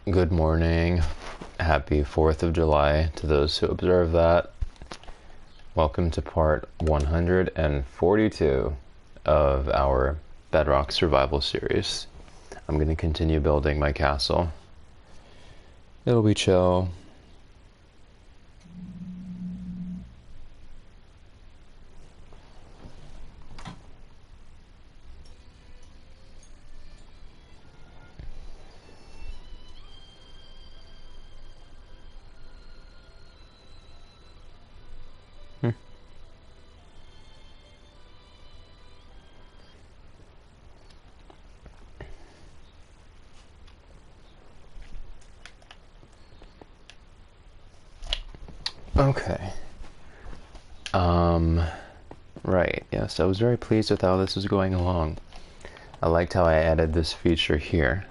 Good morning. Happy 4th of July to those who observe that. Welcome to part 142 of our Bedrock Survival series. I'm going to continue building my castle. It'll be chill. Okay. Right, yes, I was very pleased with how this was going along. I liked how I added this feature here.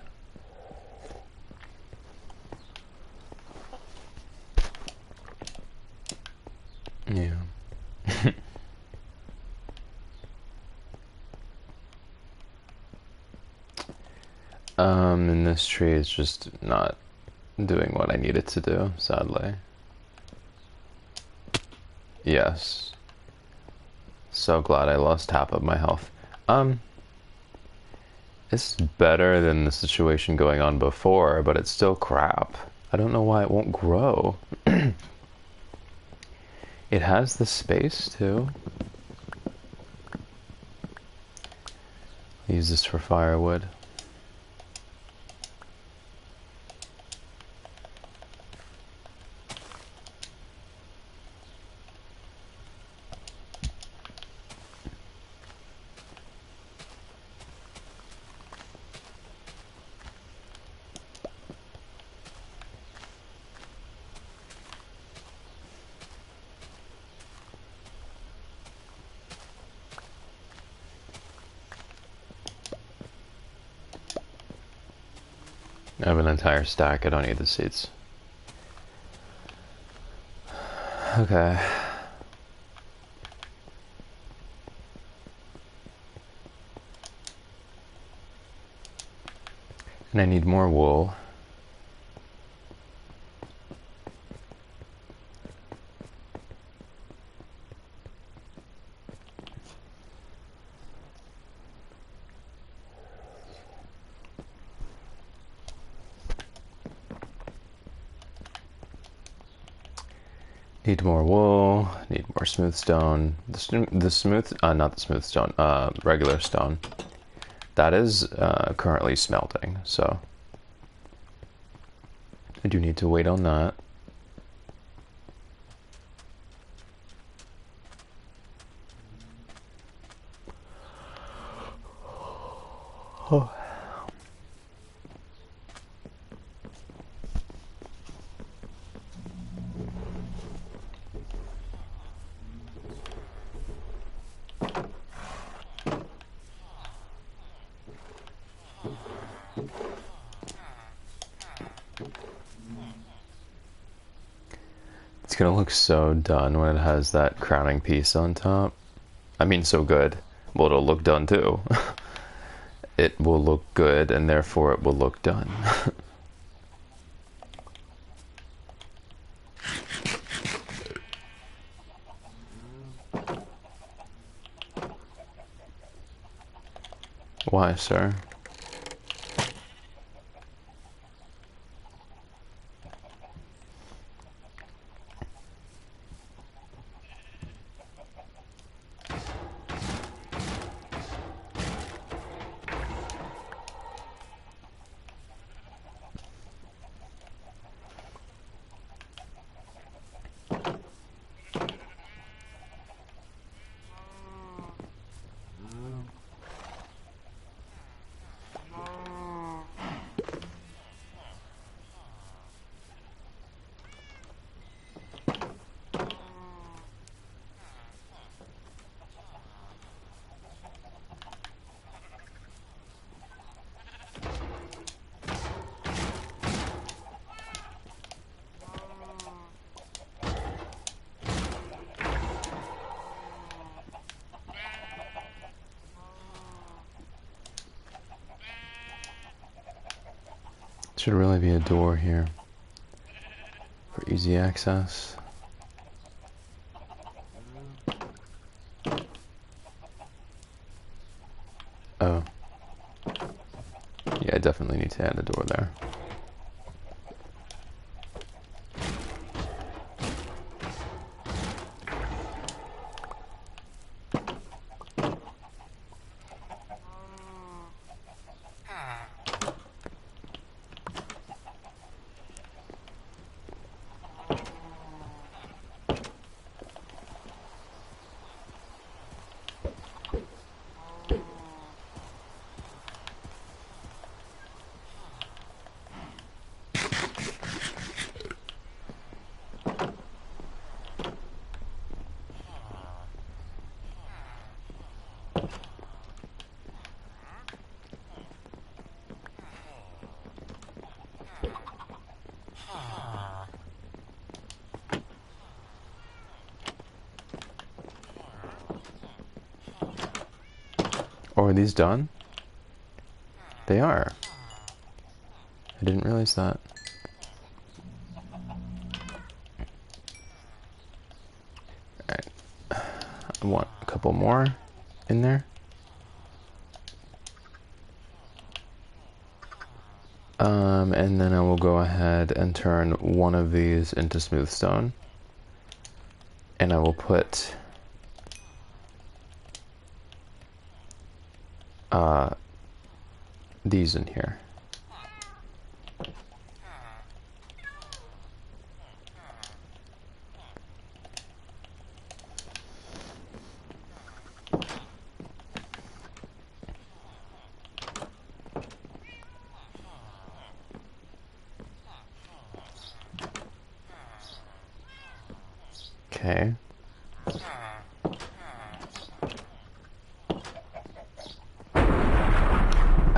Yeah. And this tree is just not doing what I need it to do, sadly. Yes. So glad I lost half of my health. It's better than the situation going on before, but it's still crap. I don't know why it won't grow. It has the space too. Use this for firewood. I have an entire stack, I don't need the seeds. Okay. And I need more wool. Need more wool, need more smooth stone. Not the smooth stone, regular stone. That is currently smelting, so I do need to wait on that. Oh. It's gonna look so done when it has that crowning piece on top. I mean, so good. Well, it'll look done too. It will look good, and therefore it will look done. Why, sir? Should really be a door here for easy access. Oh. Yeah, I definitely need to add a door there. Oh, are these done? They are. I didn't realize that. Alright. I want a couple more in there. And then I will go ahead and turn one of these into smooth stone. And I will put these in here. Okay.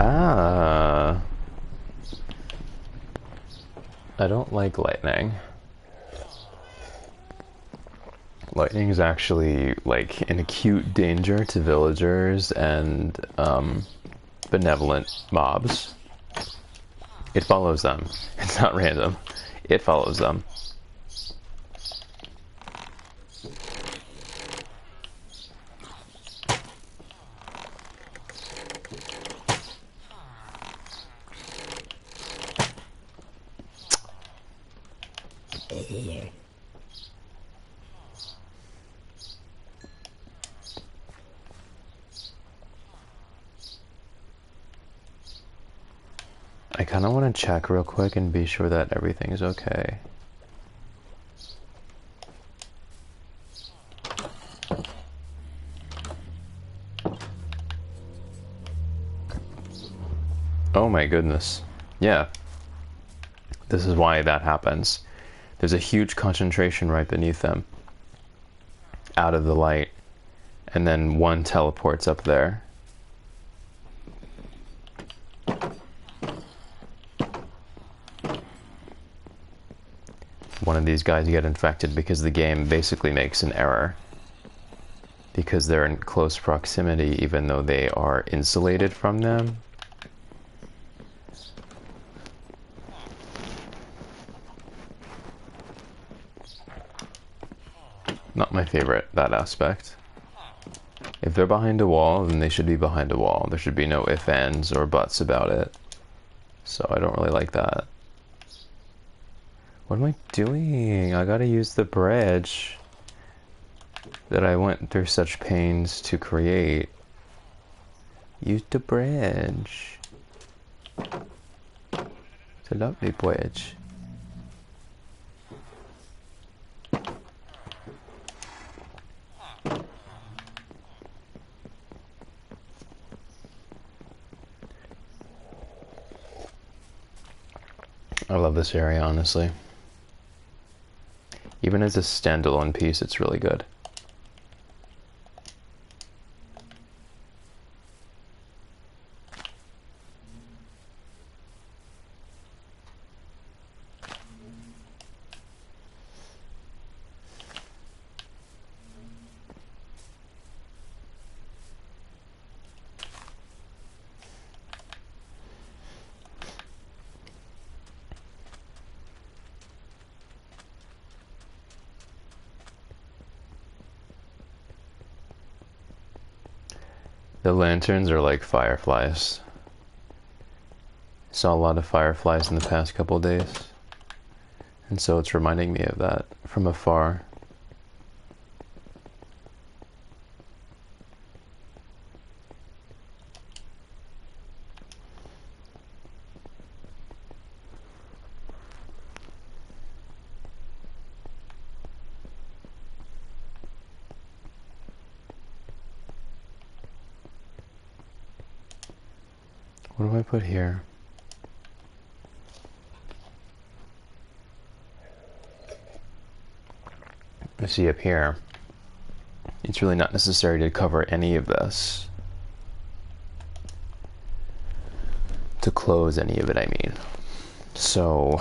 Ah. I don't like lightning. Lightning is actually like an acute danger to villagers and benevolent mobs. It follows them. It's not random. It follows them. I kind of want to check real quick and be sure that everything is okay. Oh my goodness. Yeah. This is why that happens. There's a huge concentration right beneath them. Out of the light. And then one teleports up there. One of these guys get infected because the game basically makes an error. Because they're in close proximity even though they are insulated from them. Not my favorite, that aspect. If they're behind a wall, then they should be behind a wall. There should be no ifs, ands, or buts about it. So I don't really like that. What am I doing? I gotta use the bridge that I went through such pains to create. Use the bridge. It's a lovely bridge. I love this area, honestly. Even as a standalone piece, it's really good. The lanterns are like fireflies. Saw a lot of fireflies in the past couple of days, and so it's reminding me of that from afar. What do I put here? You see up here, it's really not necessary to cover any of this. To close any of it, I mean. So,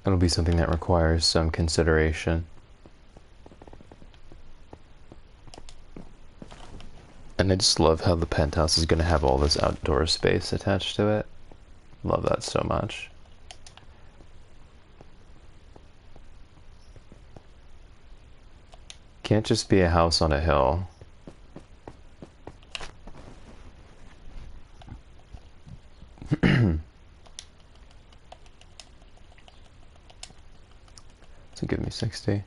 it'll be something that requires some consideration. And I just love how the penthouse is going to have all this outdoor space attached to it. Love that so much. Can't just be a house on a hill. So give me 60.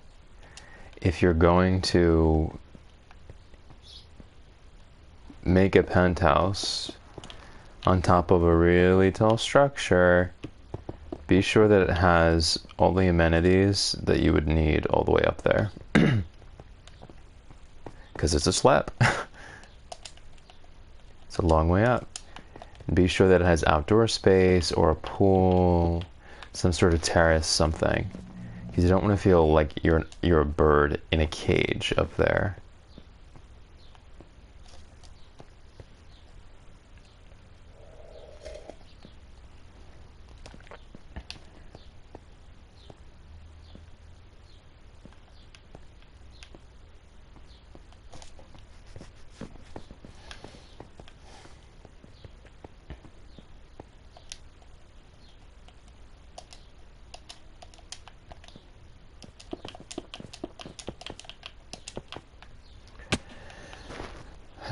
If you're going to make a penthouse on top of a really tall structure, be sure that it has all the amenities that you would need all the way up there. Because it's a slab. It's a long way up. And be sure that it has outdoor space or a pool, some sort of terrace, something. Because you don't want to feel like you're a bird in a cage up there.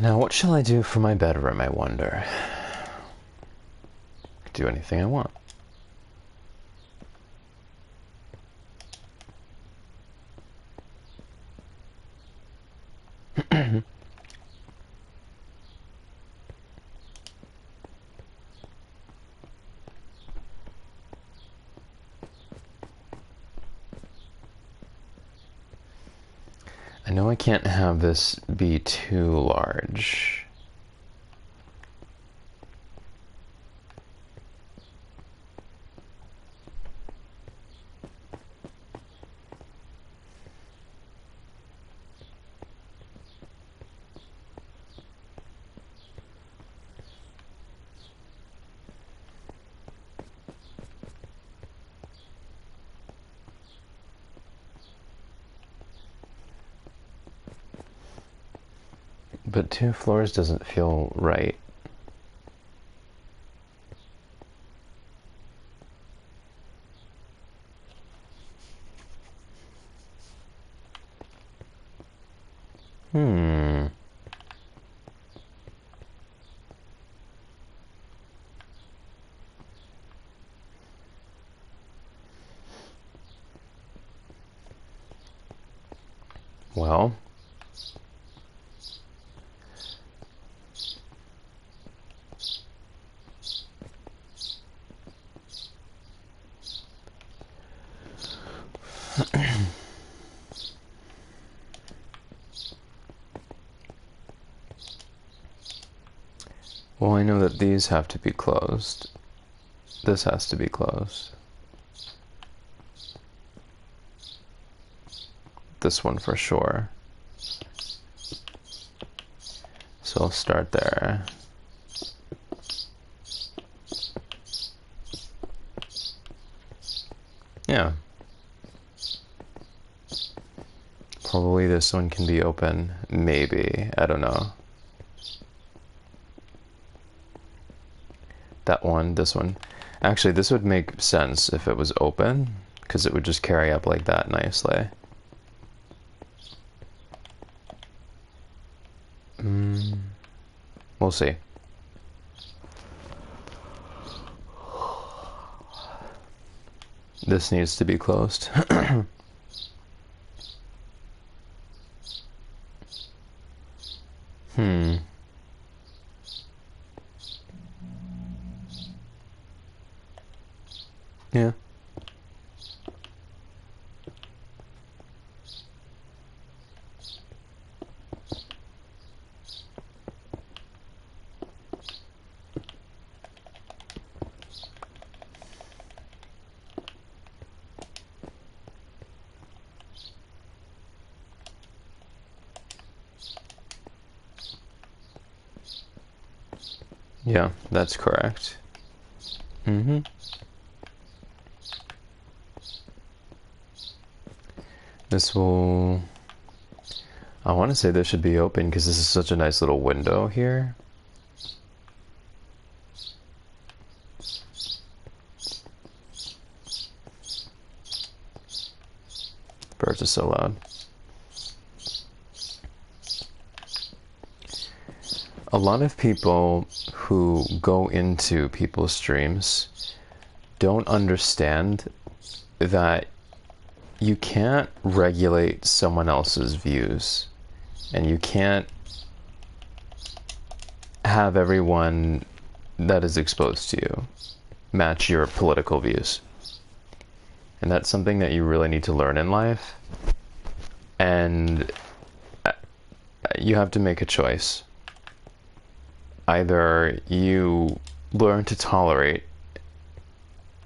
Now, what shall I do for my bedroom, I wonder? I could do anything I want. I know I can't have this be too large. But 2 floors doesn't feel right. Well, well, I know that these have to be closed. This has to be closed. This one for sure. So I'll start there. Yeah. Probably this one can be open. Maybe. I don't know. That one, this one. Actually, this would make sense if it was open, because it would just carry up like that nicely. We'll see. This needs to be closed. Yeah. Yeah, that's correct. This will... I want to say this should be open because this is such a nice little window here. Birds are so loud. A lot of people who go into people's streams don't understand that you can't regulate someone else's views, and you can't have everyone that is exposed to you match your political views. And that's something that you really need to learn in life. And you have to make a choice. Either you learn to tolerate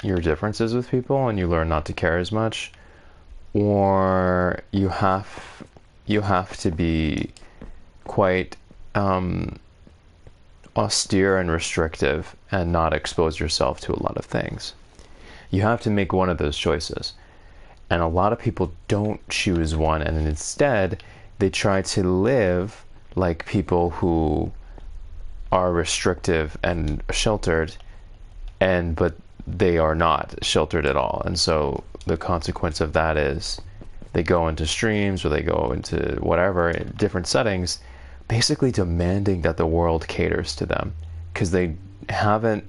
your differences with people and you learn not to care as much, or you have to be quite austere and restrictive and not expose yourself to a lot of things. You have to make one of those choices. And a lot of people don't choose one, and instead they try to live like people who are restrictive and sheltered, but they are not sheltered at all. And so the consequence of that is they go into streams or they go into whatever, different settings, basically demanding that the world caters to them, because they haven't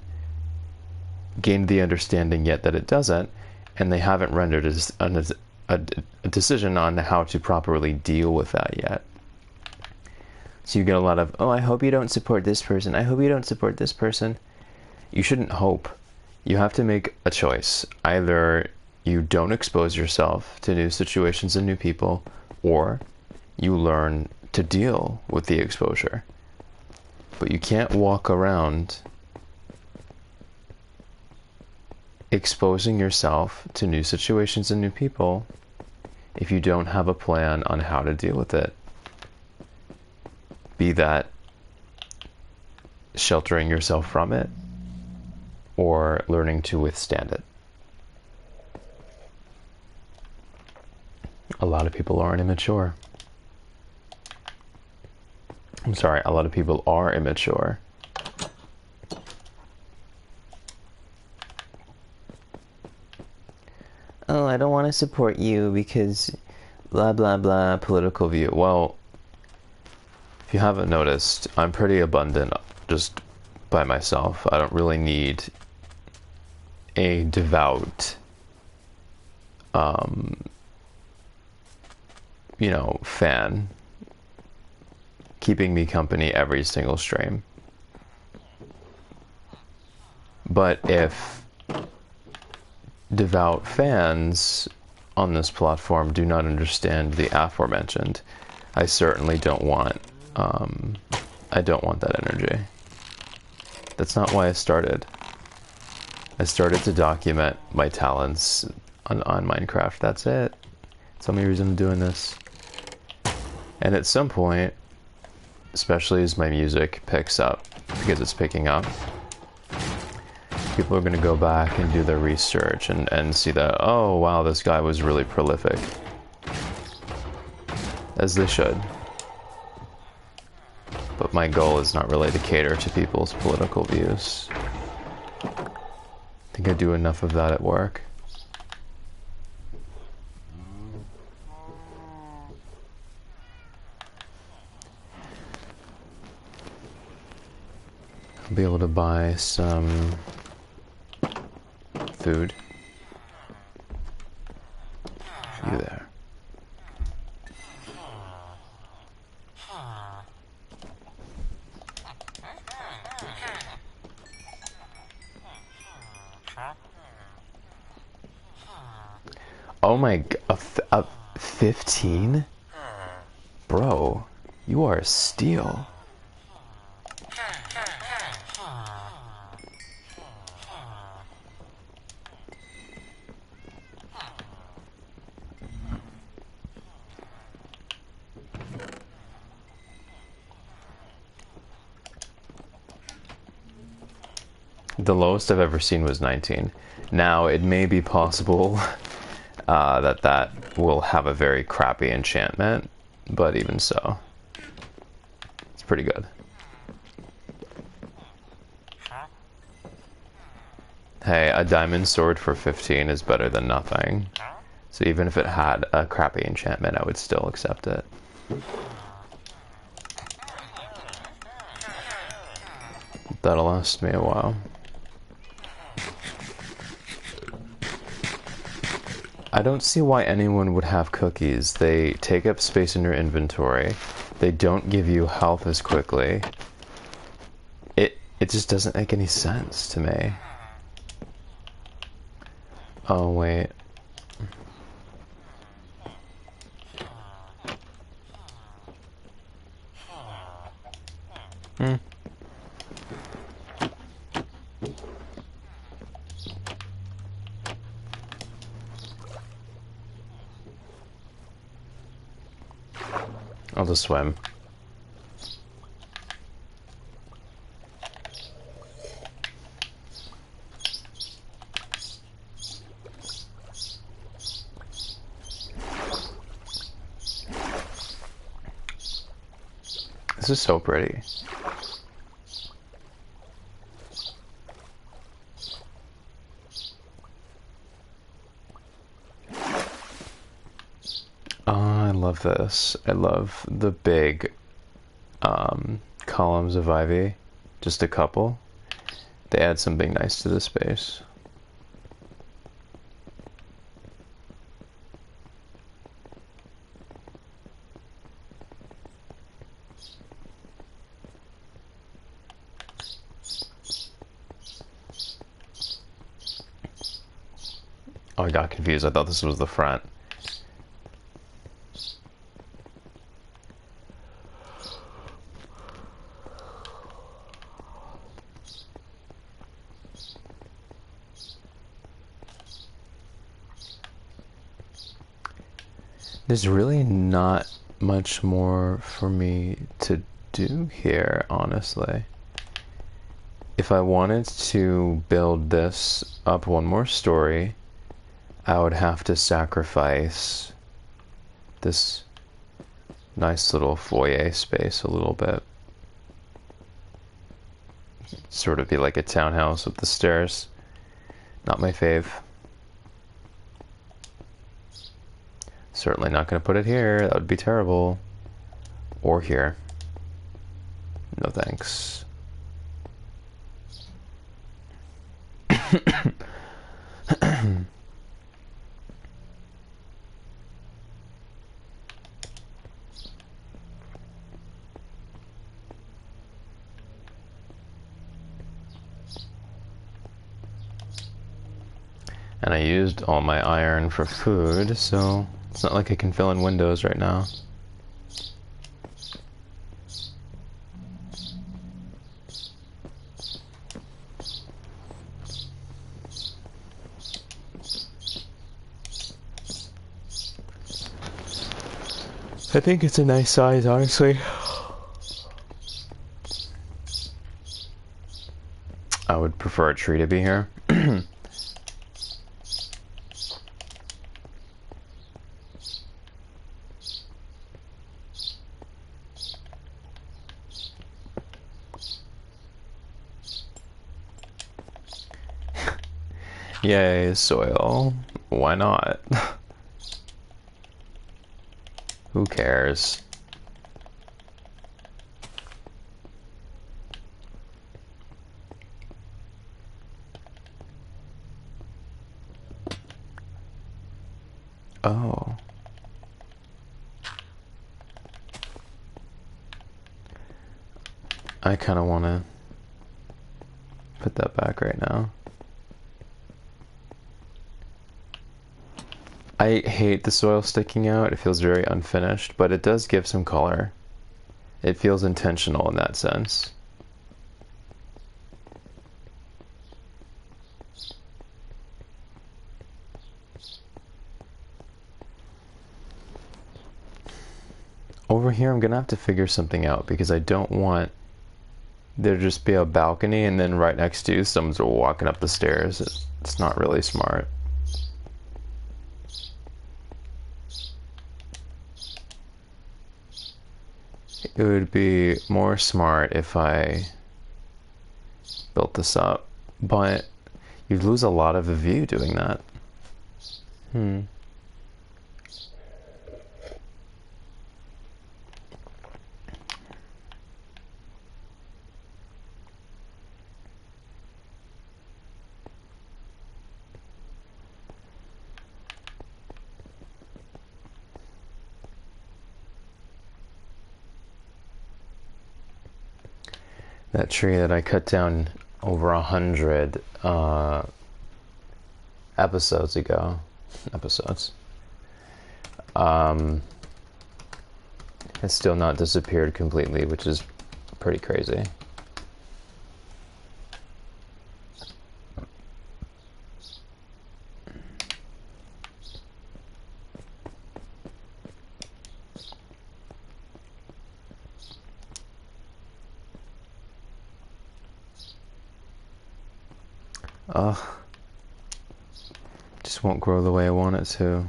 gained the understanding yet that it doesn't, and they haven't rendered a decision on how to properly deal with that yet. So you get a lot of, oh, I hope you don't support this person. I hope you don't support this person. You shouldn't hope. You have to make a choice. Either you don't expose yourself to new situations and new people, or you learn to deal with the exposure. But you can't walk around exposing yourself to new situations and new people if you don't have a plan on how to deal with it. Be that sheltering yourself from it or learning to withstand it. A lot of people aren't immature. I'm sorry, a lot of people are immature. Oh, I don't want to support you because blah, blah, blah, political view. Well, if you haven't noticed, I'm pretty abundant just by myself. I don't really need a devout, fan keeping me company every single stream. But if devout fans on this platform do not understand the aforementioned, I certainly don't want that energy. That's not why I started. I started to document my talents on Minecraft. That's it. That's the only reason I'm doing this. And at some point, especially as my music picks up, because it's picking up, people are going to go back and do their research and see that, oh wow, this guy was really prolific. As they should. But my goal is not really to cater to people's political views. think I do enough of that at work. I'll be able to buy some food. You there. Oh my god, a 15? Bro, you are a steal. The lowest I've ever seen was 19. Now, it may be possible that will have a very crappy enchantment, but even so, it's pretty good. Hey, a diamond sword for 15 is better than nothing. So even if it had a crappy enchantment, I would still accept it. That'll last me a while. I don't see why anyone would have cookies. They take up space in your inventory. They don't give you health as quickly. It just doesn't make any sense to me. Oh, wait. I'll just swim. This is so pretty. Oh, I love this. I love the big columns of ivy. Just a couple. They add something nice to the space. Oh, I got confused. I thought this was the front. There's really not much more for me to do here, honestly. If I wanted to build this up one more story, I would have to sacrifice this nice little foyer space a little bit. Sort of be like a townhouse with the stairs. Not my fave. Certainly not going to put it here. That would be terrible. Or here. No thanks. And I used all my iron for food, so it's not like I can fill in windows right now. I think it's a nice size, honestly. I would prefer a tree to be here. Yay, soil. Why not? Who cares? Oh. I kind of want to put that back right now. I hate the soil sticking out. It feels very unfinished, but it does give some color. It feels intentional in that sense. Over here, I'm gonna have to figure something out because I don't want there to just be a balcony and then right next to you, someone's walking up the stairs. It's not really smart. It would be more smart if I built this up, but you'd lose a lot of a view doing that. That tree that I cut down over 100 episodes ago, has still not disappeared completely, which is pretty crazy. Just won't grow the way I want it to.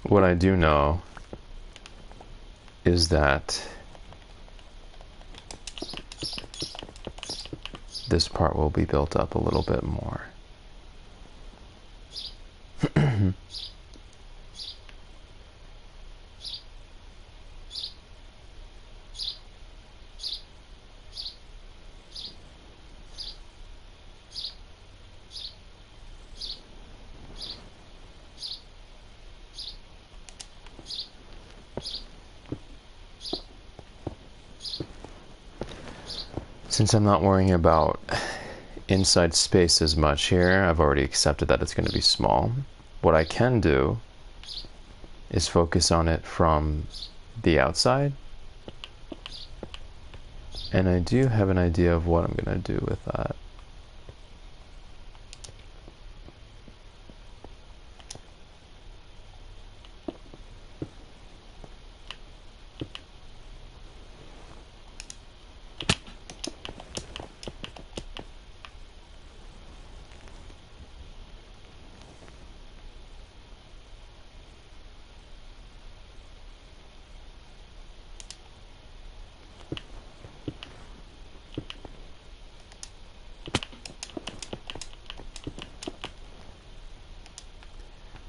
What I do know is that this part will be built up a little bit more. Since I'm not worrying about inside space as much here, I've already accepted that it's going to be small. What I can do is focus on it from the outside. And I do have an idea of what I'm going to do with that.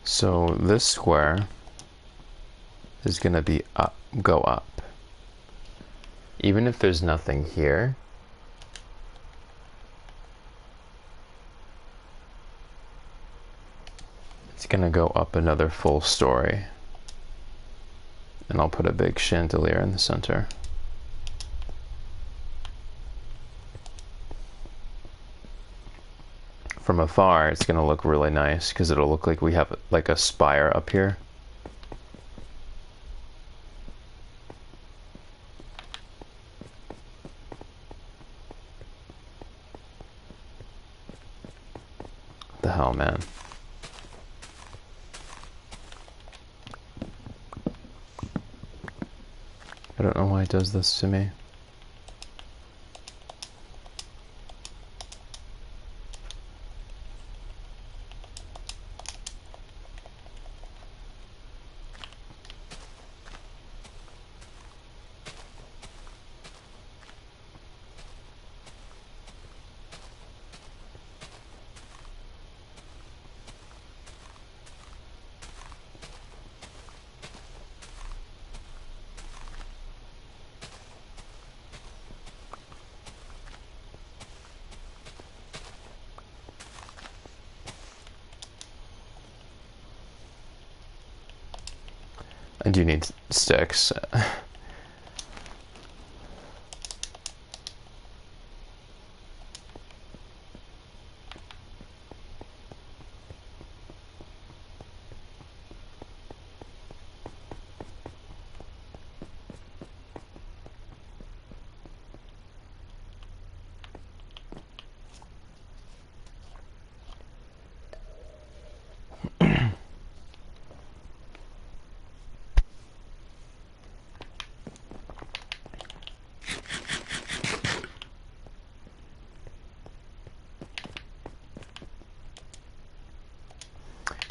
So this square is going to be up, go up. Even if there's nothing here, it's going to go up another full story. And I'll put a big chandelier in the center. From afar, it's going to look really nice because it'll look like we have like a spire up here. hell, man? I don't know why it does this to me. I do need sticks.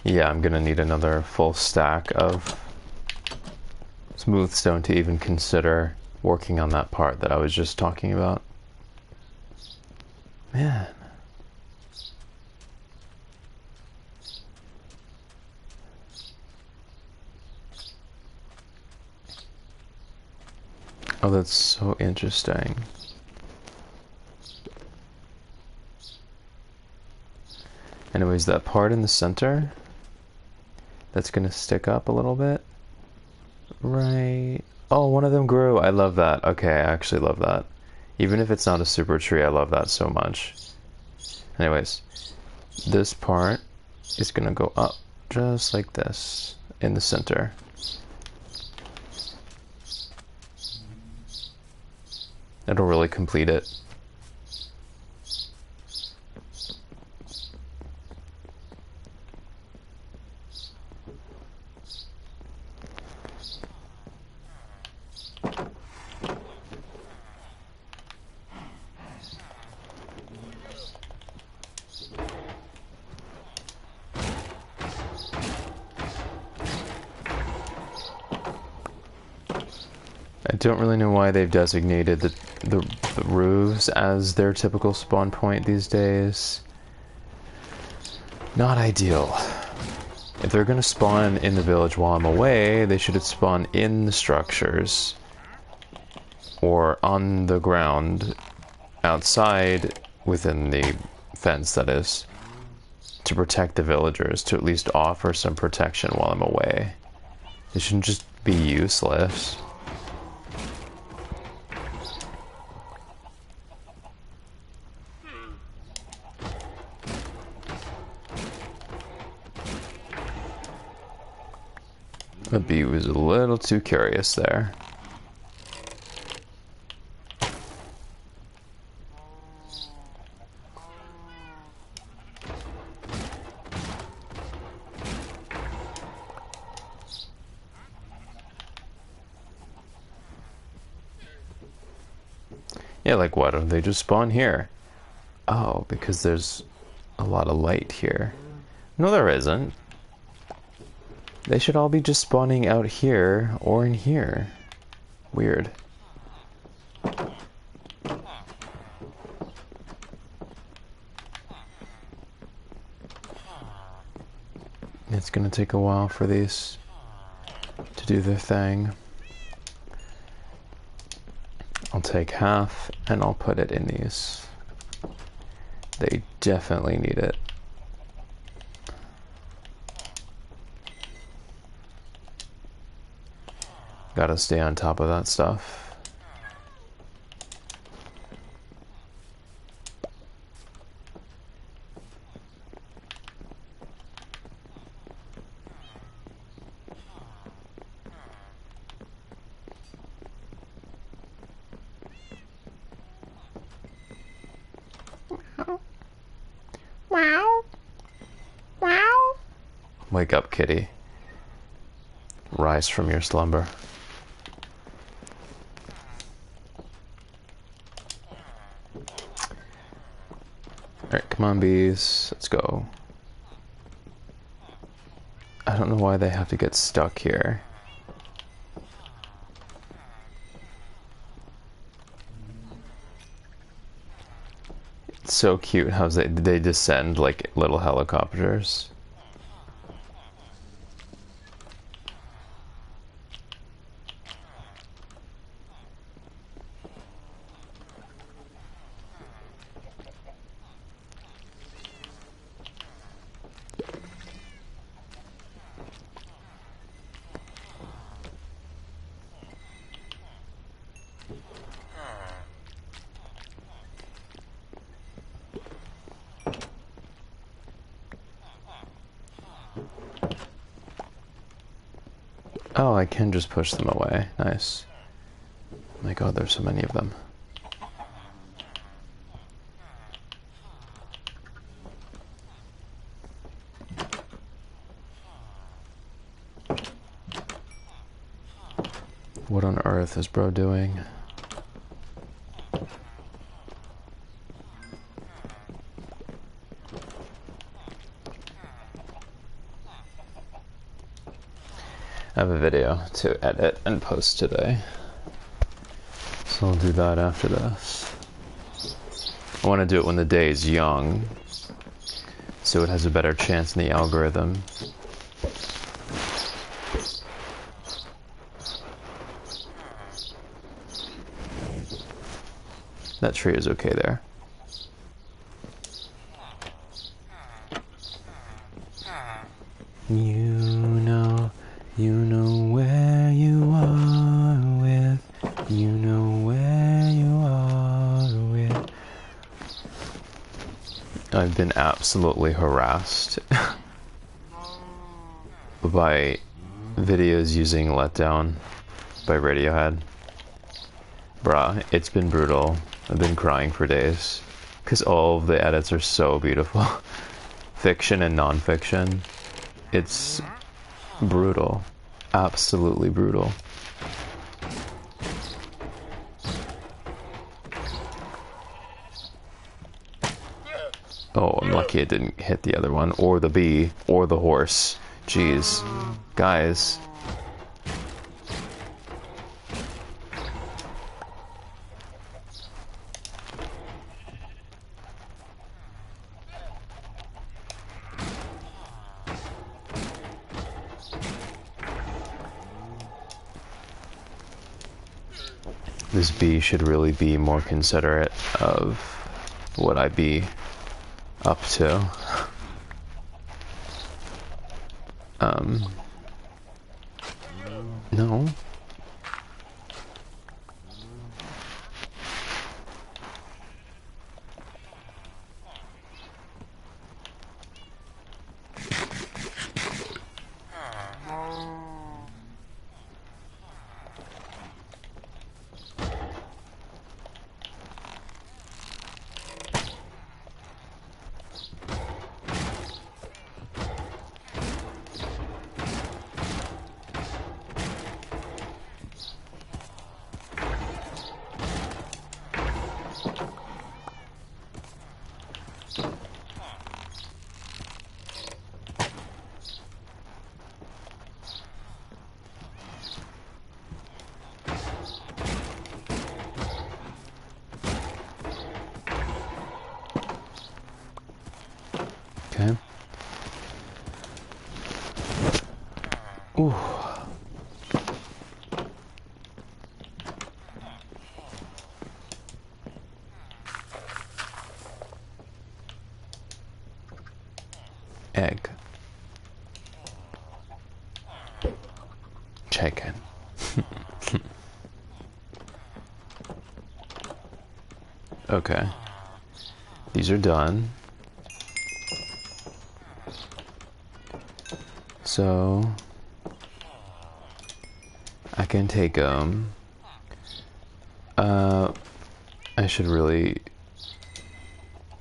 Yeah, I'm gonna need another full stack of smooth stone to even consider working on that part that I was just talking about. Man. Oh, that's so interesting. Anyways, that part in the center that's gonna stick up a little bit. Right. Oh, one of them grew. I love that. Okay, I actually love that. Even if it's not a super tree, I love that so much. Anyways, this part is gonna go up just like this in the center. It'll really complete it. I don't really know why they've designated the roofs as their typical spawn point these days. Not ideal. If they're gonna spawn in the village while I'm away, they should spawn in the structures. Or on the ground, outside, within the fence that is, to protect the villagers, to at least offer some protection while I'm away. They shouldn't just be useless. The bee was a little too curious there. Yeah, like why don't they just spawn here? Oh, because there's a lot of light here. No, there isn't. They should all be just spawning out here or in here. Weird. It's gonna take a while for these to do their thing. I'll take half and I'll put it in these. They definitely need it. Gotta stay on top of that stuff. Meow. Wake up, kitty. Rise from your slumber. Alright, come on, bees. Let's go. I don't know why they have to get stuck here. It's so cute how they descend like little helicopters. Oh, I can just push them away. Nice. My god, there's so many of them. What on earth is bro doing? I have a video to edit and post today, so I'll do that after this. I want to do it when the day is young, so it has a better chance in the algorithm. That tree is okay there. You know where you are with, you know where you are with. I've been absolutely harassed by videos using Letdown by Radiohead. Bruh, it's been brutal. I've been crying for days because all of the edits are so beautiful. Fiction and non-fiction. It's brutal. Absolutely brutal. Oh, I'm lucky it didn't hit the other one, or the bee, or the horse. Jeez. Guys. This bee should really be more considerate of what I be up to. No. Okay. Ooh. Egg. Chicken. Okay. These are done. So I can take them. I should really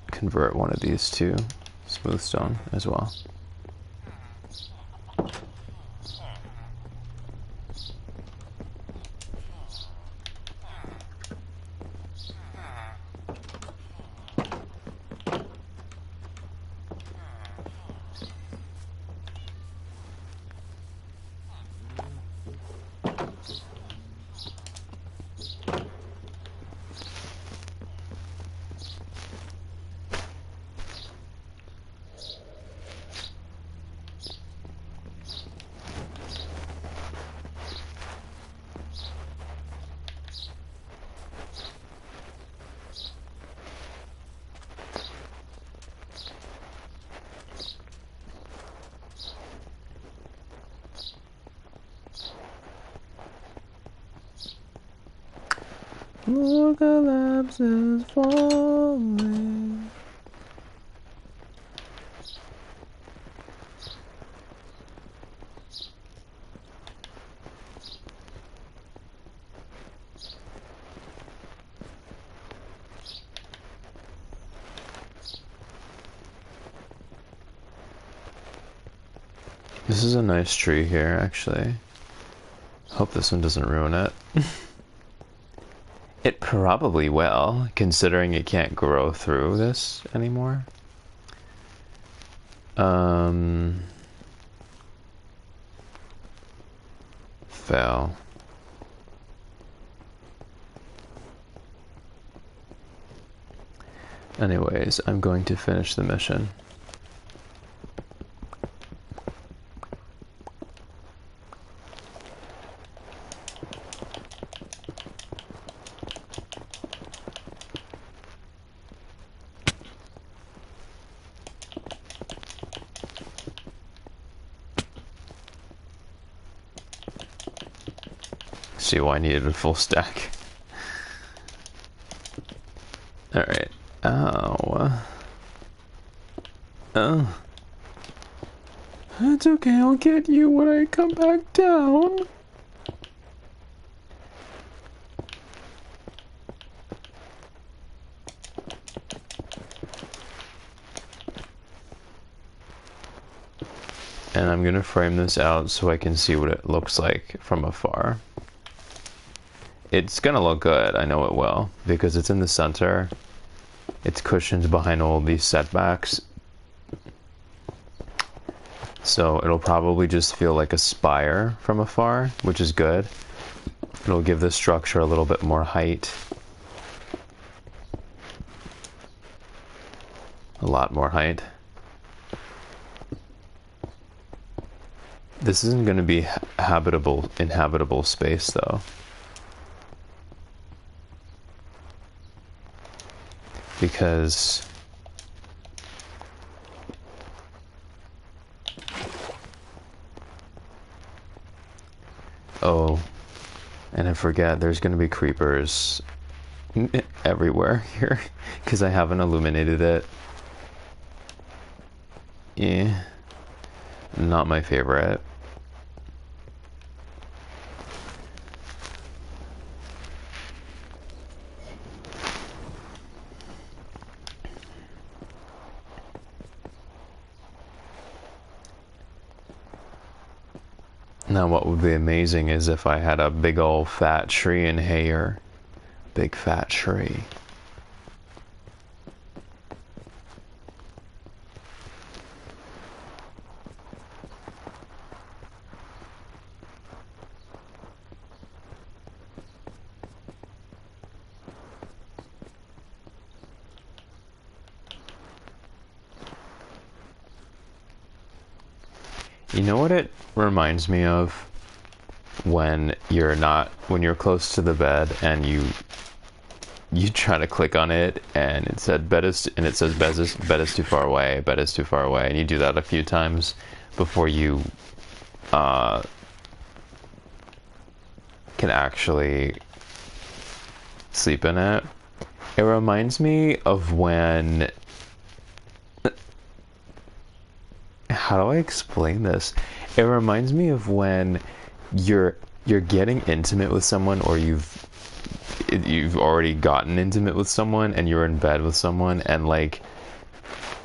convert one of these to smooth stone as well. More collapses falling. This is a nice tree here, actually. Hope this one doesn't ruin it. It probably will, considering it can't grow through this anymore. Fail. Anyways, I'm going to finish the mission. See why I needed a full stack. Alright. Ow. Oh. It's okay, I'll get you when I come back down. And I'm gonna frame this out so I can see what it looks like from afar. It's gonna look good, I know it will, because it's in the center. It's cushioned behind all these setbacks. So it'll probably just feel like a spire from afar, which is good. It'll give the structure a little bit more height. A lot more height. This isn't going to be inhabitable space though. Because oh, and I forget there's going to be creepers everywhere here because I haven't illuminated it. Yeah, not my favorite. Now what would be amazing is if I had a big old fat tree in here. Big fat tree. You know what it reminds me of? When you're close to the bed and you try to click on it and it says bed is too far away, bed is too far away, and you do that a few times before you can actually sleep in it. It reminds me of when, how do I explain this? It reminds me of when you're getting intimate with someone, or you've already gotten intimate with someone and you're in bed with someone, and like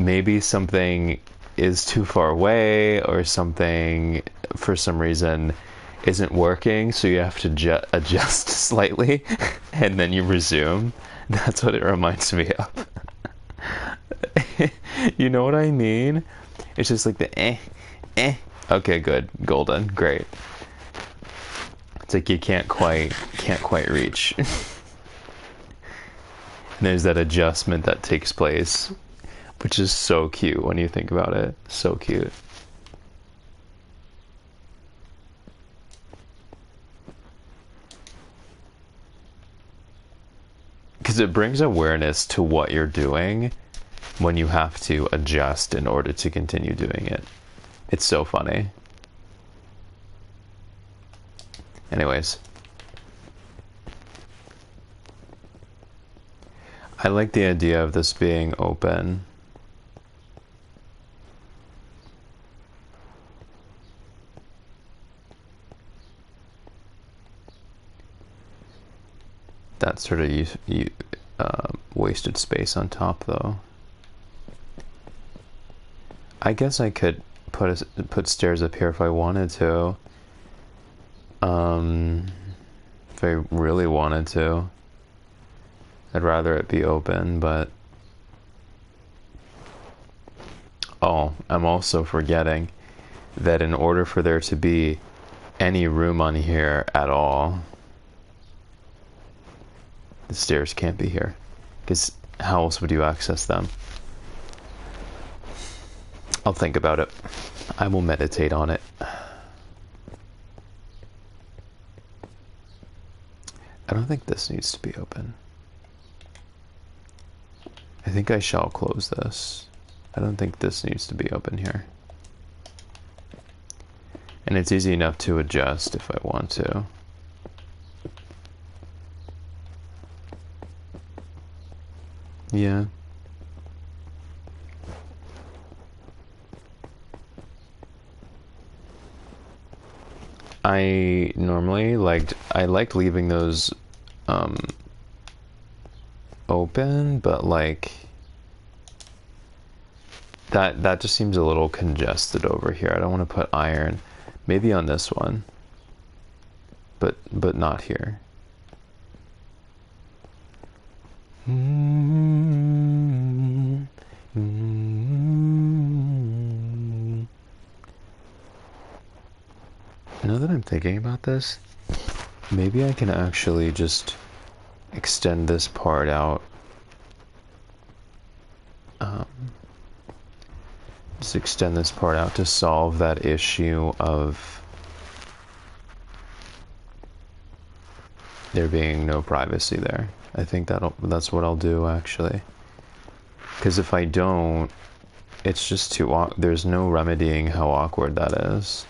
maybe something is too far away or something for some reason isn't working, so you have to adjust slightly and then you resume. That's what it reminds me of. You know what I mean? It's just like the okay, good, golden, great. It's like you can't quite reach. And there's that adjustment that takes place, which is so cute when you think about it. So cute. Because it brings awareness to what you're doing when you have to adjust in order to continue doing it. It's so funny. Anyways. I like the idea of this being open. That sort of wasted space on top, though. I guess I could put stairs up here if I wanted to. If I really wanted to. I'd rather it be open, but... Oh, I'm also forgetting that in order for there to be any room on here at all, the stairs can't be here. Because how else would you access them? I'll think about it. I will meditate on it. I don't think this needs to be open. I think I shall close this. I don't think this needs to be open here. And it's easy enough to adjust if I want to. Yeah. I normally liked leaving those open, but like that just seems a little congested over here. I don't want to put iron. Maybe on this one. But not here. Now that I'm thinking about this, maybe I can actually just extend this part out. Just extend this part out to solve that issue of there being no privacy there. I think that's what I'll do, actually. Because if I don't, it's just too there's no remedying how awkward that is.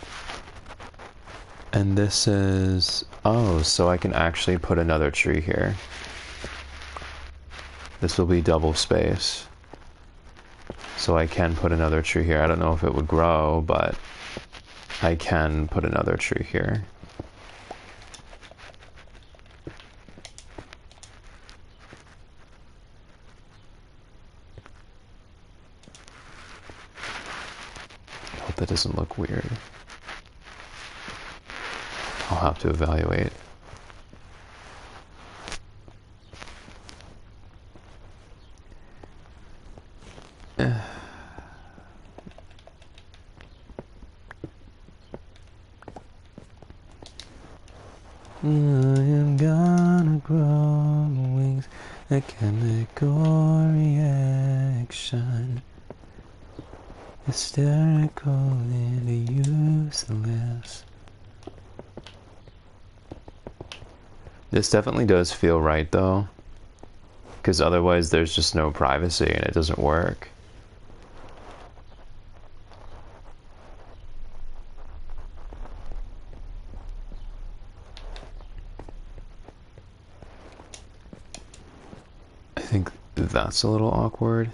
And this is... Oh, so I can actually put another tree here. This will be double space. So I can put another tree here. I don't know if it would grow, but I can put another tree here. I hope that doesn't look weird. I'll have to evaluate. I am gonna grow wings, a chemical reaction, hysterical and useless. This definitely does feel right, though, because otherwise there's just no privacy and it doesn't work. I think that's a little awkward.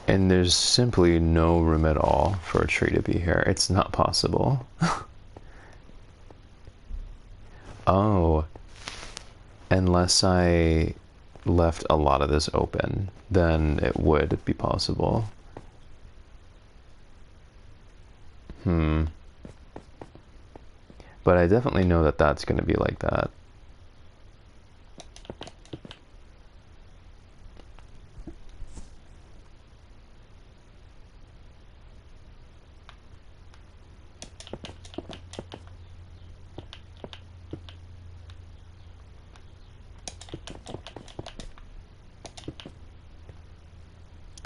And there's simply no room at all for a tree to be here. It's not possible. Oh, unless I left a lot of this open, then it would be possible. But I definitely know that that's going to be like that.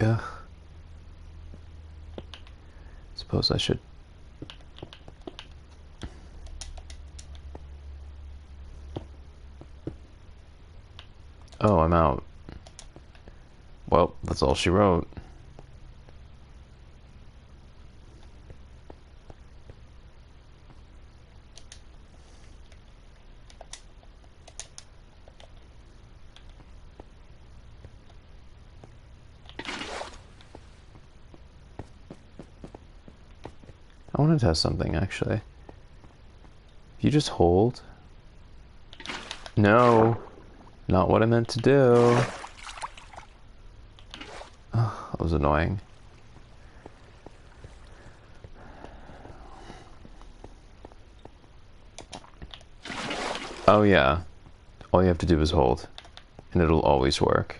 Ugh. Suppose I should. Oh, I'm out. Well, that's all she wrote. want to test something, actually. If you just hold... No! Not what I meant to do. Oh, that was annoying. Oh yeah. All you have to do is hold. And it'll always work.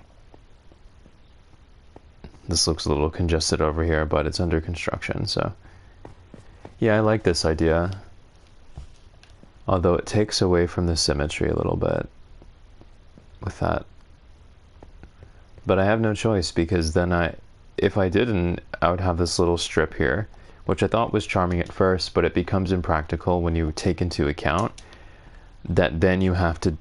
This looks a little congested over here, but it's under construction, so... Yeah, I like this idea. Although it takes away from the symmetry a little bit with that. But I have no choice, because then if I didn't, I would have this little strip here, which I thought was charming at first, but it becomes impractical when you take into account that then you have to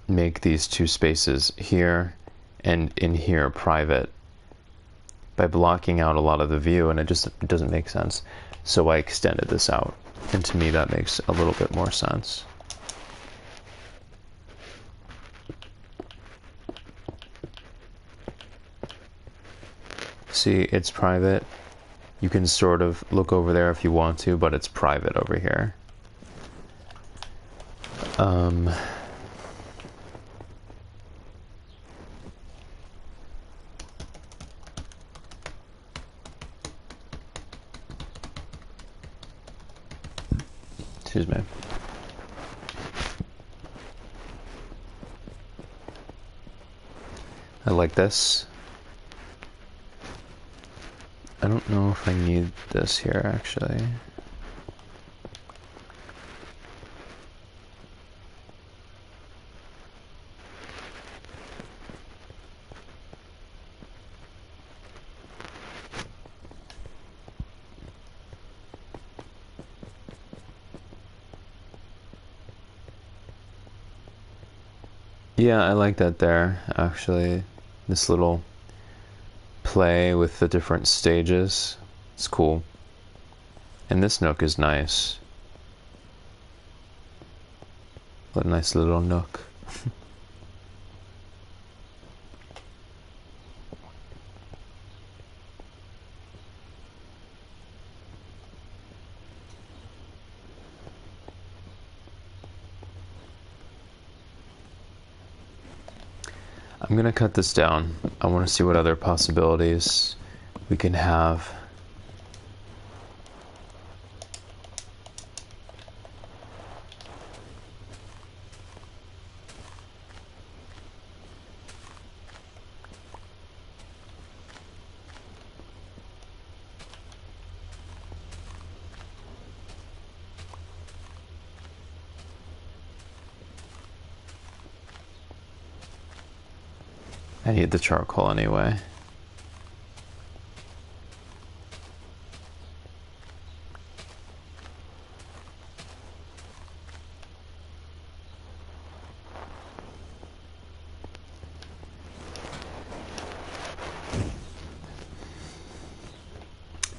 make these two spaces here and in here private by blocking out a lot of the view, and it doesn't make sense. So I extended this out, and to me that makes a little bit more sense. See, it's private. You can sort of look over there if you want to, but it's private over here. Excuse me. I like this. I don't know if I need this here, actually. Yeah, I like that there, actually. This little play with the different stages. It's cool. And this nook is nice. What a nice little nook. I'm gonna cut this down. I want to see what other possibilities we can have. I need the charcoal anyway.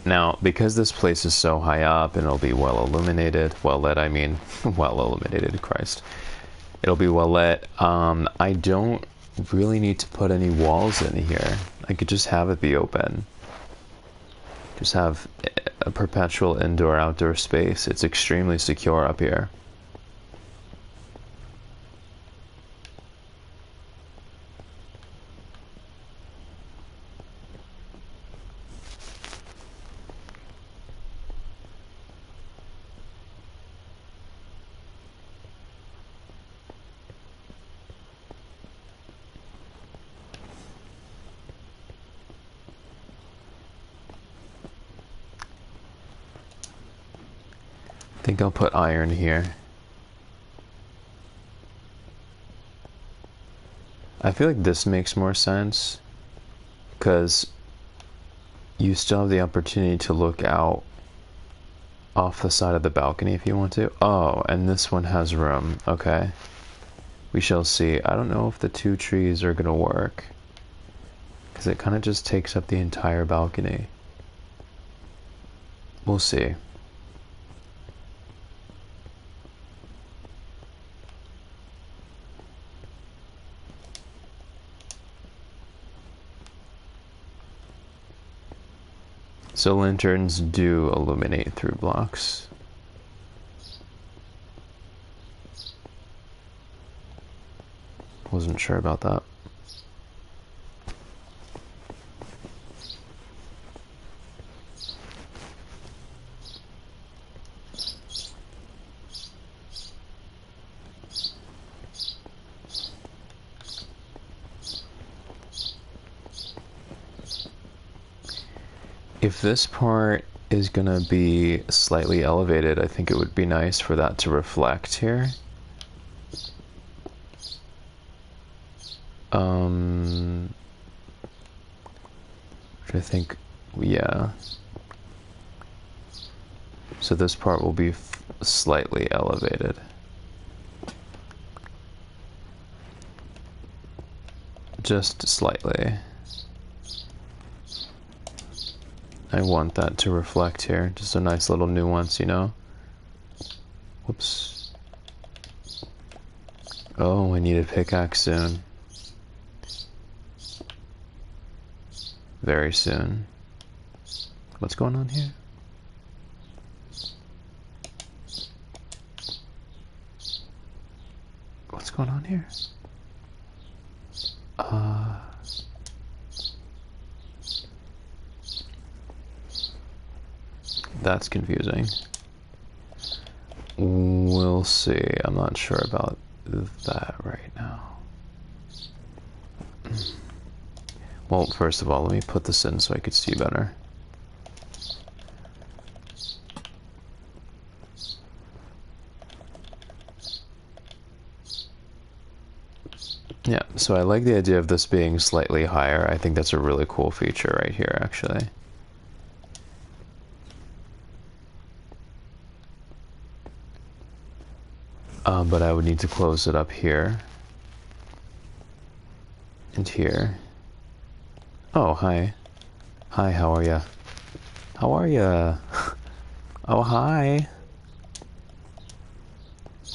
Now, because this place is so high up and it'll be well illuminated, well lit, I mean, well illuminated, Christ. It'll be well lit. I don't really need to put any walls in here. I could just have it be open. Just have a perpetual indoor-outdoor space. It's extremely secure up here. I think I'll put iron here. I feel like this makes more sense because you still have the opportunity to look out off the side of the balcony if you want to. Oh, and this one has room. Okay. We shall see. I don't know if the two trees are gonna work because it kind of just takes up the entire balcony. We'll see. So lanterns do illuminate through blocks. Wasn't sure about that. If this part is gonna be slightly elevated, I think it would be nice for that to reflect here. Which I think, yeah. So this part will be slightly elevated. Just slightly. I want that to reflect here. Just a nice little nuance, you know? Whoops. Oh, I need a pickaxe soon. Very soon. What's going on here? What's going on here? That's confusing. We'll see. I'm not sure about that right now. Well, first of all, let me put this in so I could see better. Yeah, so I like the idea of this being slightly higher. I think that's a really cool feature right here, actually. But I would need to close it up here. And here. Oh, hi. Hi, how are ya? How are ya? Oh, hi.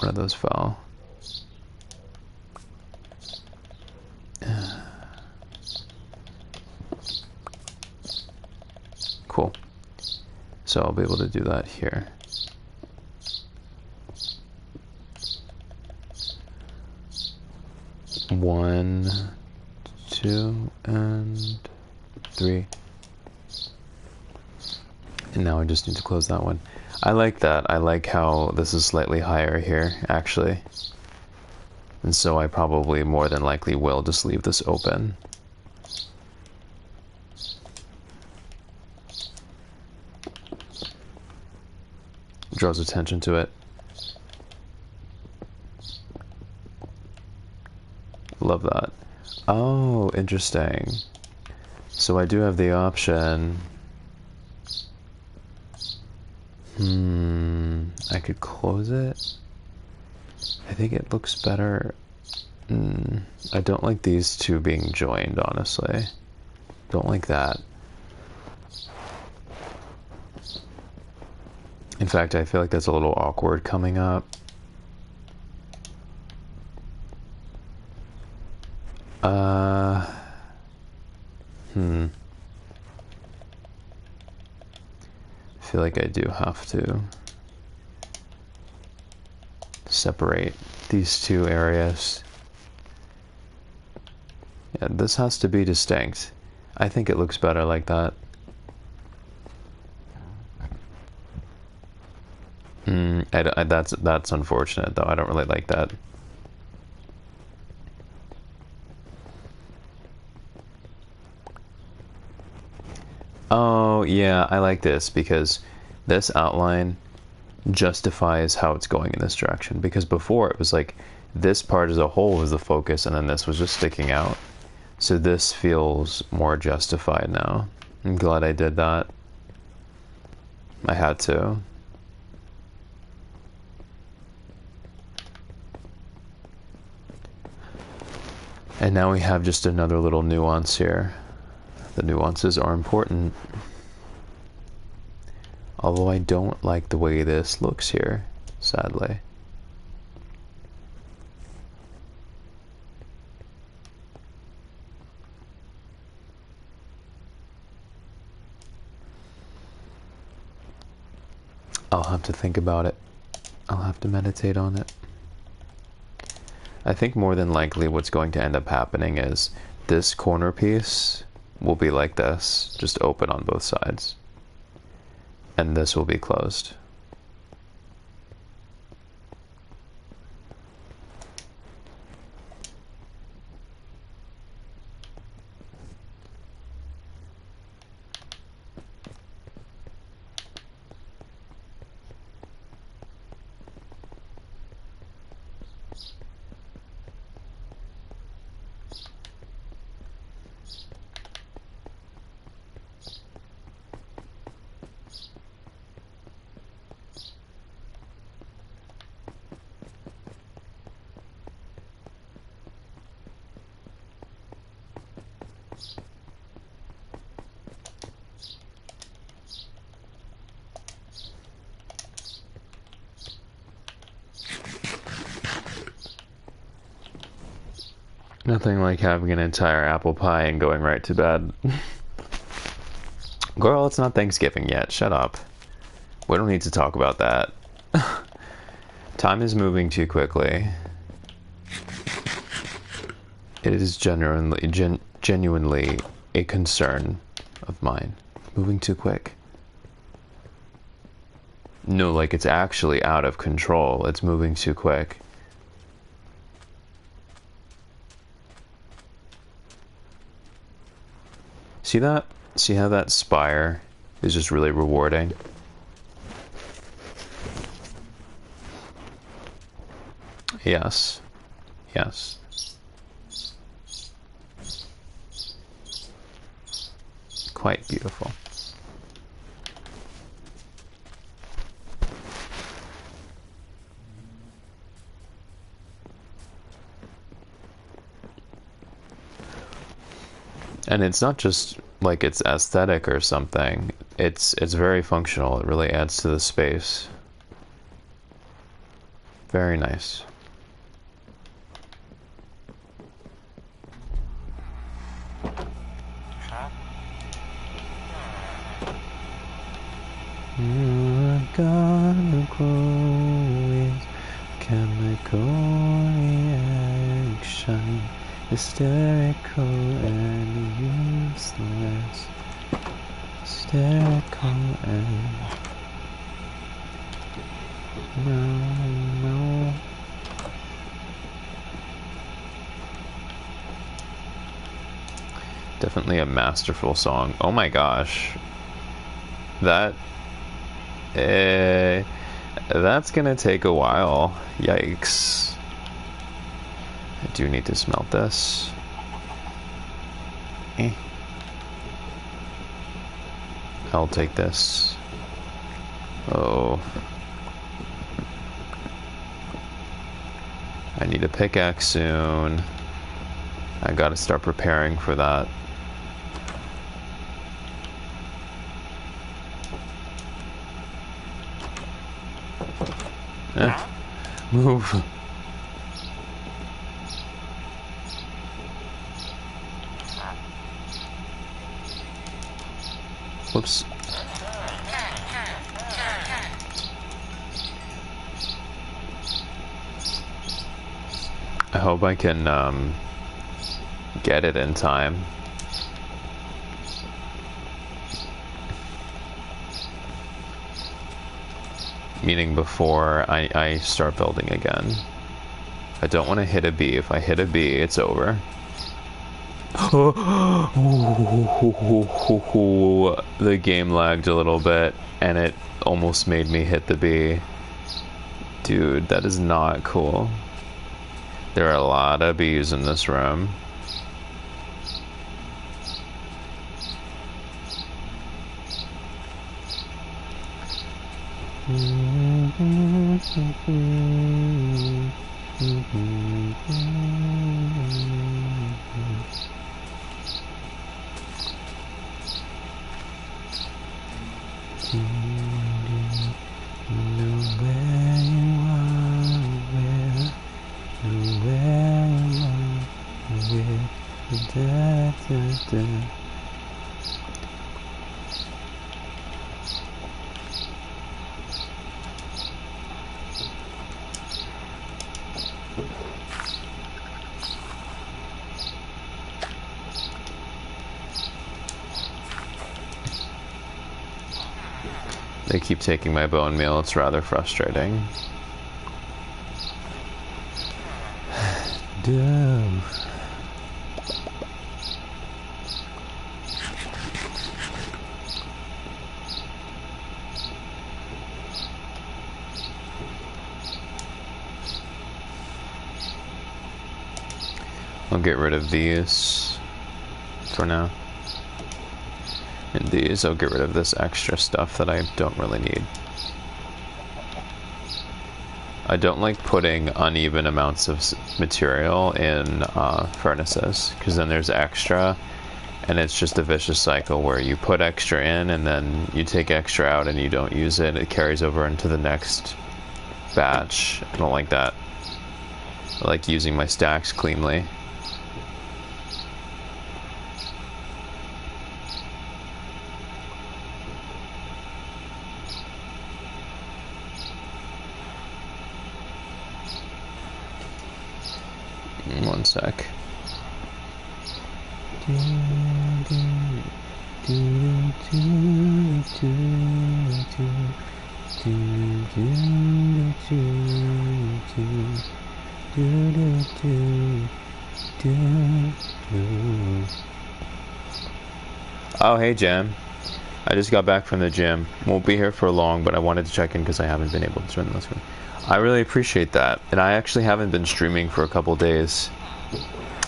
One of those fell. Cool. So I'll be able to do that here. One, two, and three. And now I just need to close that one. I like that. I like how this is slightly higher here, actually. And so I probably more than likely will just leave this open. Draws attention to it. Love that. Oh, interesting. So I do have the option. I could close it. I think it looks better. I don't like these two being joined, honestly. Don't like that. In fact, I feel like that's a little awkward coming up. I feel like I do have to separate these two areas. Yeah, this has to be distinct. I think it looks better like that. That's unfortunate, though. I don't really like that. Oh, yeah, I like this because this outline justifies how it's going in this direction. Because before it was like this part as a whole was the focus and then this was just sticking out. So this feels more justified now. I'm glad I did that. I had to. And now we have just another little nuance here. The nuances are important. Although I don't like the way this looks here, sadly. I'll have to think about it. I'll have to meditate on it. I think more than likely what's going to end up happening is this corner piece will be like this, just open on both sides. And this will be closed. Nothing like having an entire apple pie and going right to bed. Girl, it's not Thanksgiving yet. Shut up. We don't need to talk about that. Time is moving too quickly. It is genuinely a concern of mine. Moving too quick. No, like it's actually out of control. It's moving too quick. See that? See how that spire is just really rewarding? Yes. Yes. Quite beautiful. And it's not just like it's aesthetic or something. It's very functional. It really adds to the space. Very nice. You're gonna grow with chemical reaction, hysterical and useless. Hysterical and no. Definitely a masterful song. Oh my gosh. That's gonna take a while. Yikes. I do need to smelt this. I'll take this. Oh. I need a pickaxe soon. I gotta start preparing for that. Move. Whoops. I hope I can get it in time. Meaning before I start building again. I don't want to hit a B. If I hit a B, it's over. The game lagged a little bit, and it almost made me hit the B. Dude, that is not cool. There are a lot of bees in this room. They keep taking my bone meal, it's rather frustrating. Damn. I'll get rid of these for now. And these, I'll get rid of this extra stuff that I don't really need. I don't like putting uneven amounts of material in furnaces, because then there's extra, and it's just a vicious cycle where you put extra in, and then you take extra out and you don't use it. It carries over into the next batch. I don't like that. I like using my stacks cleanly. One sec. Oh, hey, Jam. I just got back from the gym. Won't be here for long, but I wanted to check in because I haven't been able to join this one. I really appreciate that. And I actually haven't been streaming for a couple days.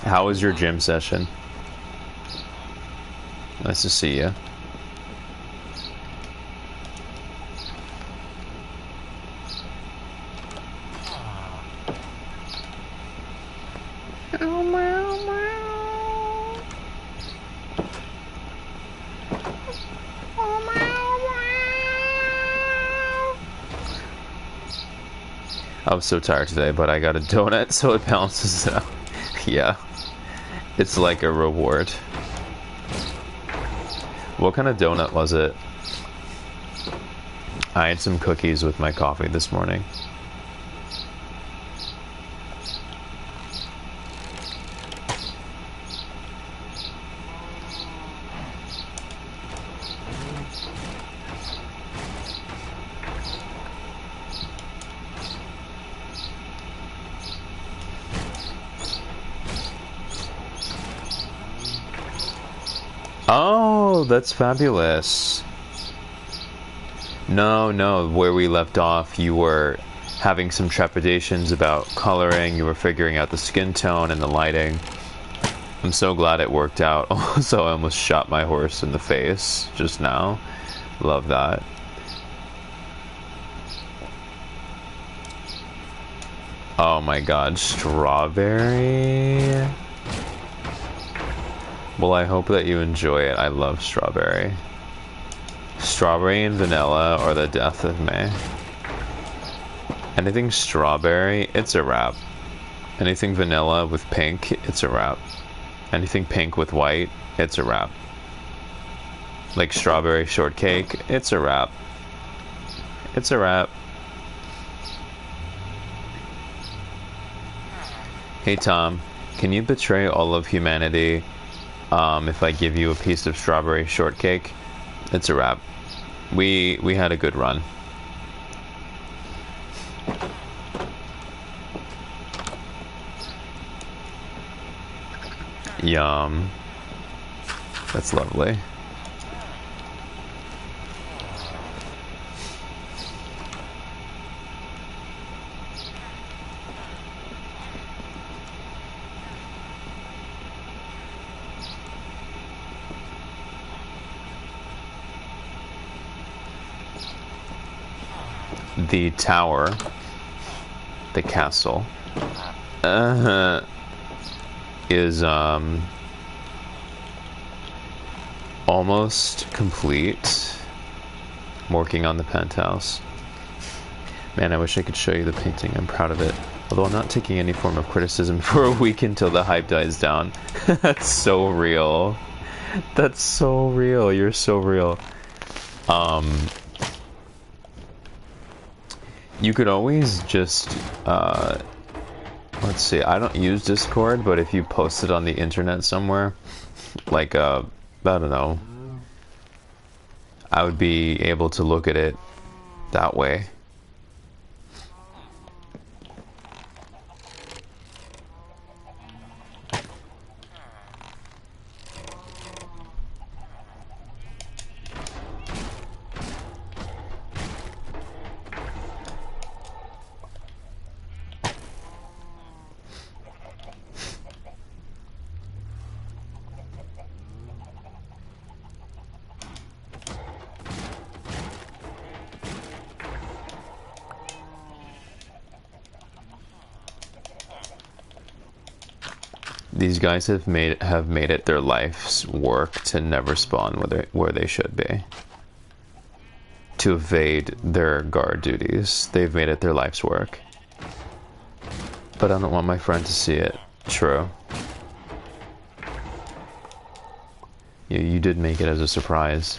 How was your gym session? Nice to see you. I was so tired today, but I got a donut, so it balances it out. Yeah. It's like a reward. What kind of donut was it? I had some cookies with my coffee this morning. Oh, that's fabulous. No, where we left off, you were having some trepidations about coloring, you were figuring out the skin tone and the lighting. I'm so glad it worked out. Also, I almost shot my horse in the face just now. Love that. Oh my god, strawberry. Well, I hope that you enjoy it. I love strawberry. Strawberry and vanilla are the death of me. Anything strawberry, it's a wrap. Anything vanilla with pink, it's a wrap. Anything pink with white, it's a wrap. Like strawberry shortcake, it's a wrap. It's a wrap. Hey Tom, can you betray all of humanity if I give you a piece of strawberry shortcake? It's a wrap. We had a good run. Yum. That's lovely. The tower, the castle, is almost complete. I'm working on the penthouse. Man, I wish I could show you the painting. I'm proud of it. Although I'm not taking any form of criticism for a week until the hype dies down. That's so real. That's so real. You're so real. You could always just, hold let's see. I don't use Discord, but if you post it on the internet somewhere, like I don't know, I would be able to look at it that way. These guys have made it their life's work to never spawn where they should be. To evade their guard duties. They've made it their life's work. But I don't want my friend to see it. True. You did make it as a surprise.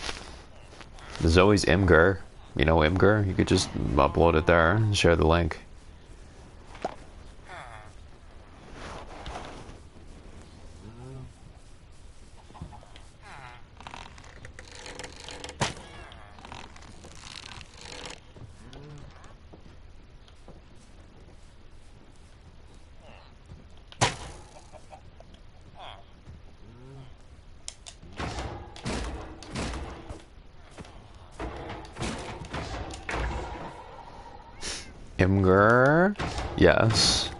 There's always Imgur. You know Imgur? You could just upload it there and share the link. Imgur? Yes.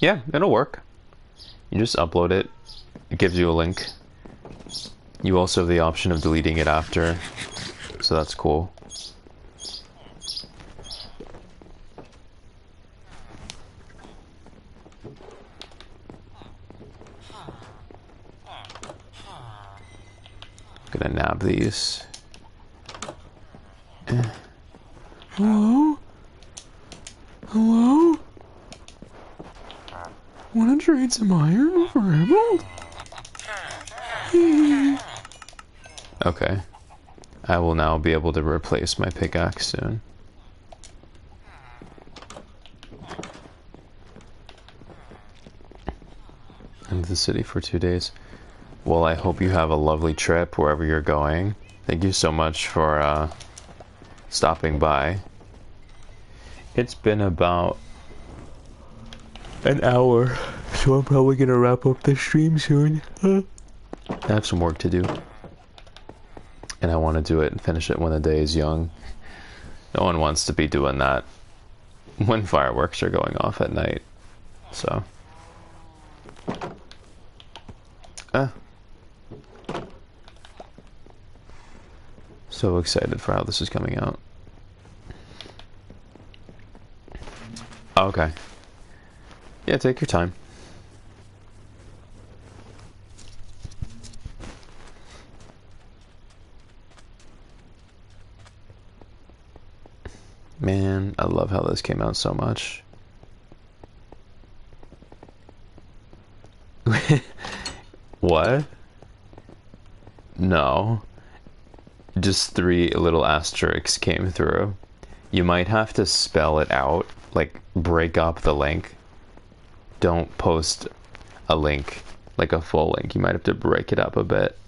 Yeah, it'll work. You just upload it. It gives you a link. You also have the option of deleting it after, so that's cool. Gonna nab these. Hello? Hello? Wanna trade some iron for emerald? Okay. I will now be able to replace my pickaxe soon. In the city for 2 days. Well, I hope you have a lovely trip wherever you're going. Thank you so much for stopping by. It's been about an hour, so I'm probably gonna wrap up the stream soon. I have some work to do. And I want to do it and finish it when the day is young. No one wants to be doing that when fireworks are going off at night. So. So excited for how this is coming out. Okay. Yeah, take your time. Man, I love how this came out so much. What? No. Just 3 little asterisks came through. You might have to spell it out, like break up the link. Don't post a link, like a full link. You might have to break it up a bit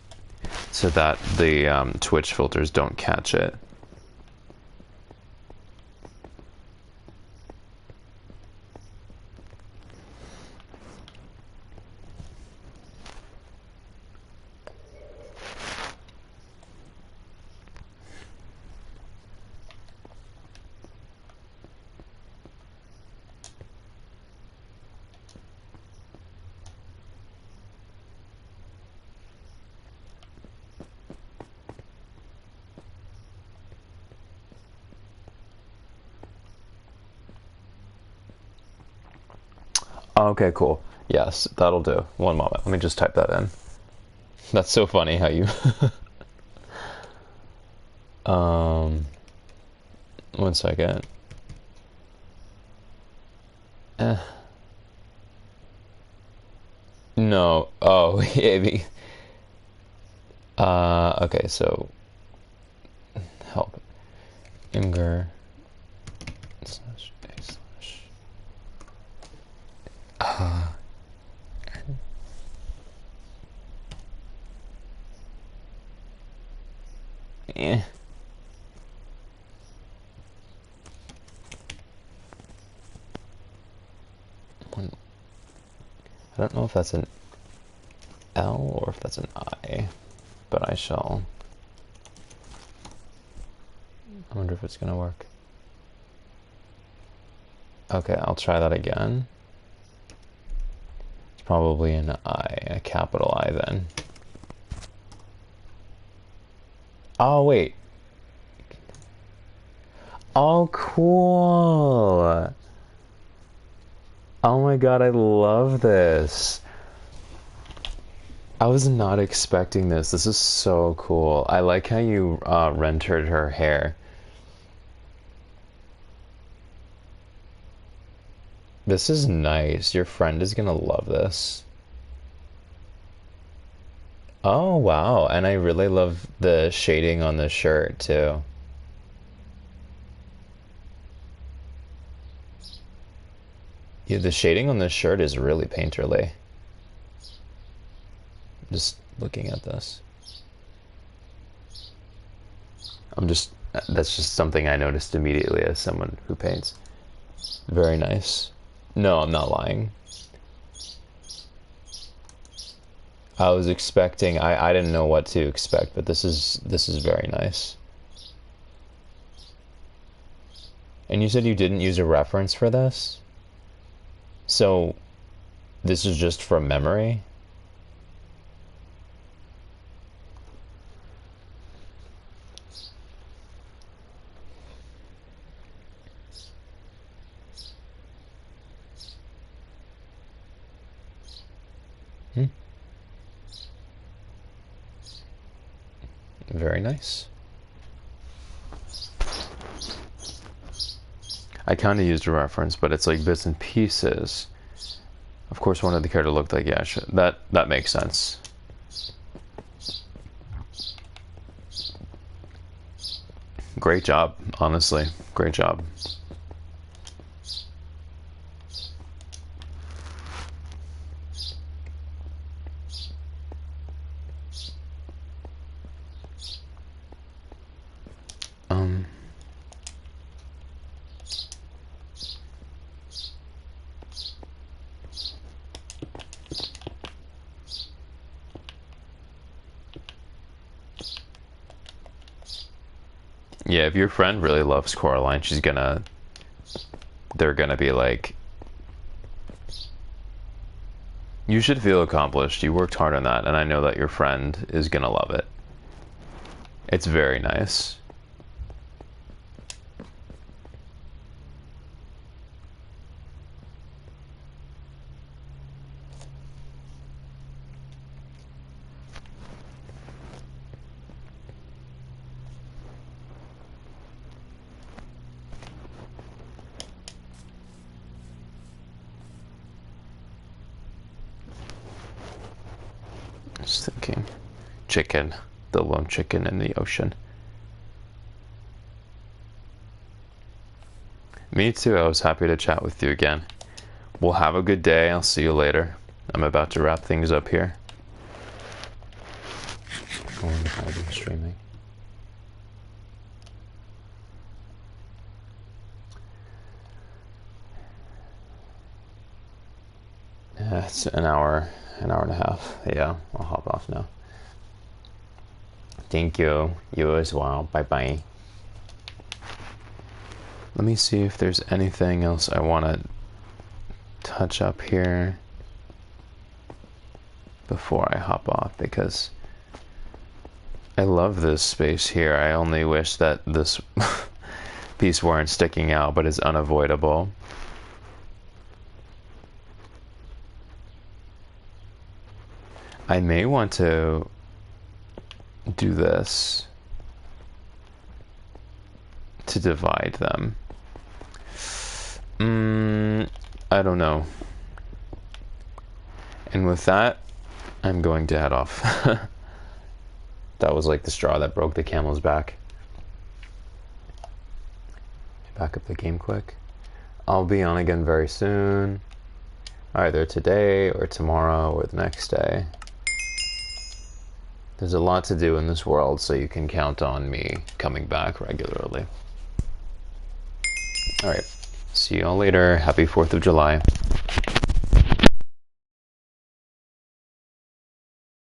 so that the Twitch filters don't catch it. Okay, cool. Yes, that'll do. One moment. Let me just type that in. That's so funny how you... One second. Eh. No. Oh, yeah. Okay, so help. Imgur slash a slash. Eh. I don't know if that's an L or if that's an I, but I shall. I wonder if it's gonna work. Okay, I'll try that again. It's probably an I, a capital I then. Oh, wait. Oh, cool. Oh my god, I love this. I was not expecting this. This is so cool. I like how you rendered her hair. This is nice. Your friend is gonna love this. Oh, wow. And I really love the shading on the shirt, too. Yeah, the shading on this shirt is really painterly. Just looking at this. That's just something I noticed immediately as someone who paints. Very nice. No, I'm not lying. I was expecting, I didn't know what to expect, but this is very nice. And you said you didn't use a reference for this? So, this is just from memory? Hmm. Very nice. I kind of used a reference, but it's like bits and pieces. Of course, one of the character looked like, yeah, that makes sense. Great job, honestly. Great job. Yeah, if your friend really loves Coraline, they're gonna be like, you should feel accomplished. You worked hard on that, and I know that your friend is gonna love it. It's very nice. Just thinking. Chicken. The lone chicken in the ocean. Me too. I was happy to chat with you again. Well, have a good day. I'll see you later. I'm about to wrap things up here. I wonder if I've been streaming. Yeah, it's an hour and a half. Yeah, I'll hop off now. Thank you. You as well. Bye bye. Let me see if there's anything else I want to touch up here before I hop off, because I love this space here. I only wish that this piece weren't sticking out, but it's unavoidable. I may want to do this to divide them. I don't know. And with that, I'm going to head off. That was like the straw that broke the camel's back. Back up the game quick. I'll be on again very soon. Either today or tomorrow or the next day. There's a lot to do in this world, so you can count on me coming back regularly. Alright, see you all later. Happy 4th of July.